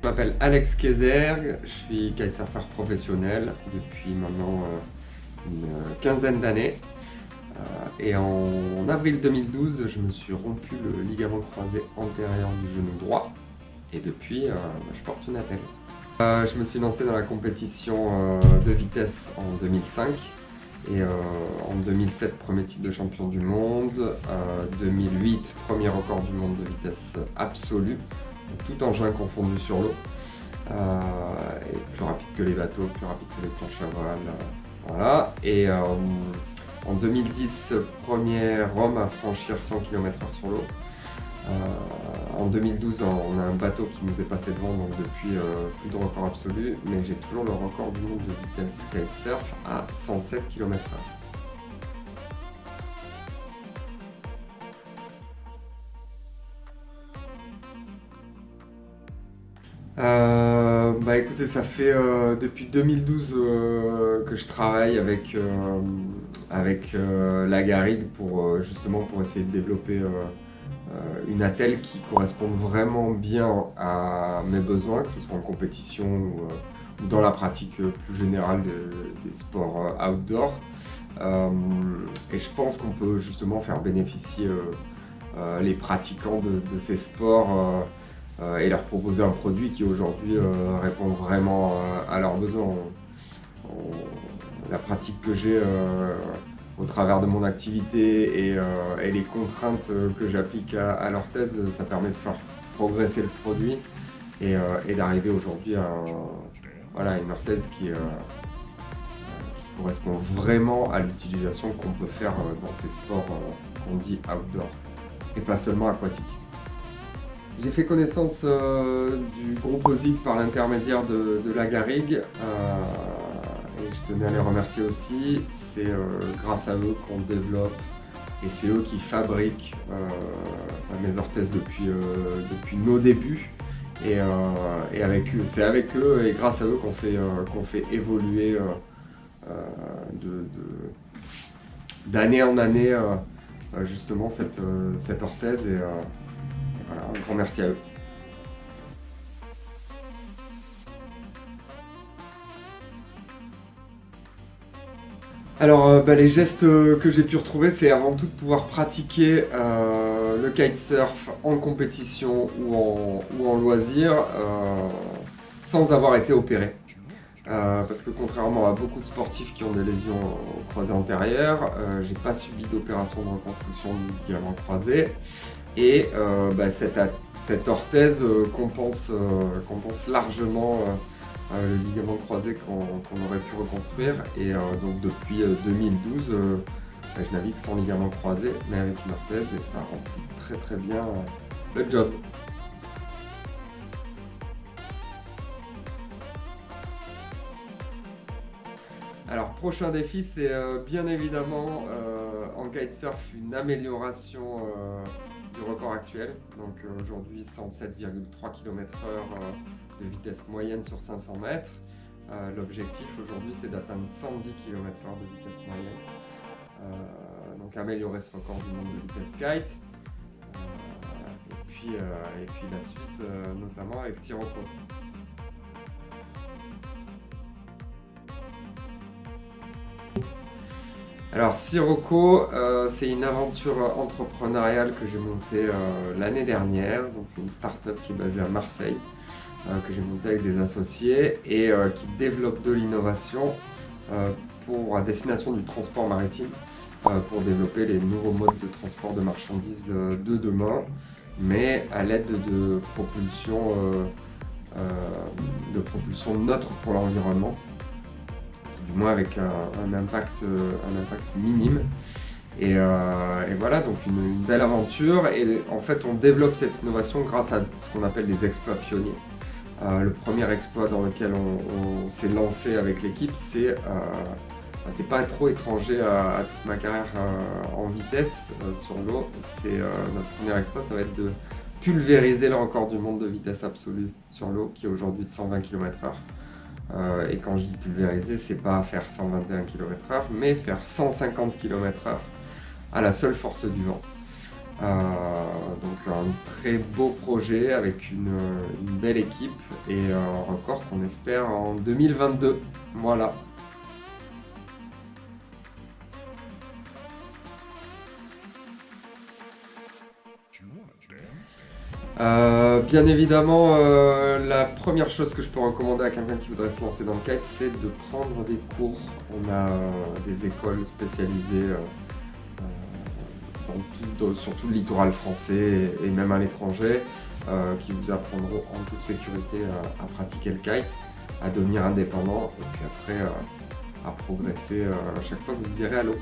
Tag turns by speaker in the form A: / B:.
A: Je m'appelle Alex Kézergue, je suis kitesurfer professionnel depuis maintenant une quinzaine d'années. Et en avril 2012, je me suis rompu le ligament croisé antérieur du genou droit. Et depuis, je porte une attelle. Je me suis lancé dans la compétition de vitesse en 2005. Et en 2007, premier titre de champion du monde. 2008, premier record du monde de vitesse absolue, tout engin confondu sur l'eau. Et plus rapide que les bateaux, plus rapide que les planches à voile. Voilà. Et en 2010, premier homme à franchir 100 km/h sur l'eau. En 2012, on a un bateau qui nous est passé devant, donc depuis plus de record absolu, mais j'ai toujours le record du monde de vitesse kitesurf à 107 km/h. Écoutez, ça fait depuis 2012 que je travaille avec la Garrigue pour justement pour essayer de développer une attelle qui corresponde vraiment bien à mes besoins, que ce soit en compétition ou dans la pratique plus générale des sports outdoor. Et je pense qu'on peut justement faire bénéficier les pratiquants de ces sports et leur proposer un produit qui aujourd'hui répond vraiment à leurs besoins. La pratique que j'ai au travers de mon activité et les contraintes que j'applique à l'orthèse, ça permet de faire progresser le produit et d'arriver aujourd'hui à une orthèse qui correspond vraiment à l'utilisation qu'on peut faire dans ces sports qu'on dit outdoor et pas seulement aquatiques. J'ai fait connaissance du groupe OSIG par l'intermédiaire de la Garrigue et je tenais à les remercier aussi. C'est grâce à eux qu'on développe et c'est eux qui fabriquent mes orthèses depuis nos débuts. Et c'est avec eux et grâce à eux qu'on fait évoluer d'année en année justement cette orthèse. Voilà, un grand merci à eux. Alors, les gestes que j'ai pu retrouver, c'est avant tout de pouvoir pratiquer le kitesurf en compétition ou en loisir sans avoir été opéré. Parce que contrairement à beaucoup de sportifs qui ont des lésions au croisé antérieur, j'ai pas subi d'opération de reconstruction du ligament croisé. Et cette orthèse compense largement le ligament croisé qu'on aurait pu reconstruire. Et donc depuis 2012, je navigue sans ligament croisé, mais avec une orthèse et ça remplit très très bien le job. Alors, prochain défi, c'est bien évidemment en kitesurf une amélioration du record actuel. Donc aujourd'hui 107,3 km/h de vitesse moyenne sur 500 mètres. L'objectif aujourd'hui c'est d'atteindre 110 km/h de vitesse moyenne. Donc améliorer ce record du monde de vitesse kite. Et puis la suite notamment avec Sirocco. Alors Sirocco, c'est une aventure entrepreneuriale que j'ai montée l'année dernière. Donc c'est une start-up qui est basée à Marseille, que j'ai montée avec des associés et qui développe de l'innovation à destination du transport maritime, pour développer les nouveaux modes de transport de marchandises de demain, mais à l'aide de propulsion neutre pour l'environnement, du moins avec un impact minime. Et voilà, donc une belle aventure. Et en fait, on développe cette innovation grâce à ce qu'on appelle les exploits pionniers. Le premier exploit dans lequel on s'est lancé avec l'équipe, c'est pas trop étranger à toute ma carrière en vitesse sur l'eau. Notre premier exploit, ça va être de pulvériser le record du monde de vitesse absolue sur l'eau, qui est aujourd'hui de 120 km/h. Et quand je dis pulvériser, c'est pas faire 121 km/h, mais faire 150 km/h à la seule force du vent. Donc un très beau projet avec une belle équipe et un record qu'on espère en 2022. Voilà. Bien évidemment, la première chose que je peux recommander à quelqu'un qui voudrait se lancer dans le kite, c'est de prendre des cours. On a des écoles spécialisées sur tout le littoral français et même à l'étranger qui vous apprendront en toute sécurité à pratiquer le kite, à devenir indépendant et puis après à progresser à chaque fois que vous irez à l'eau.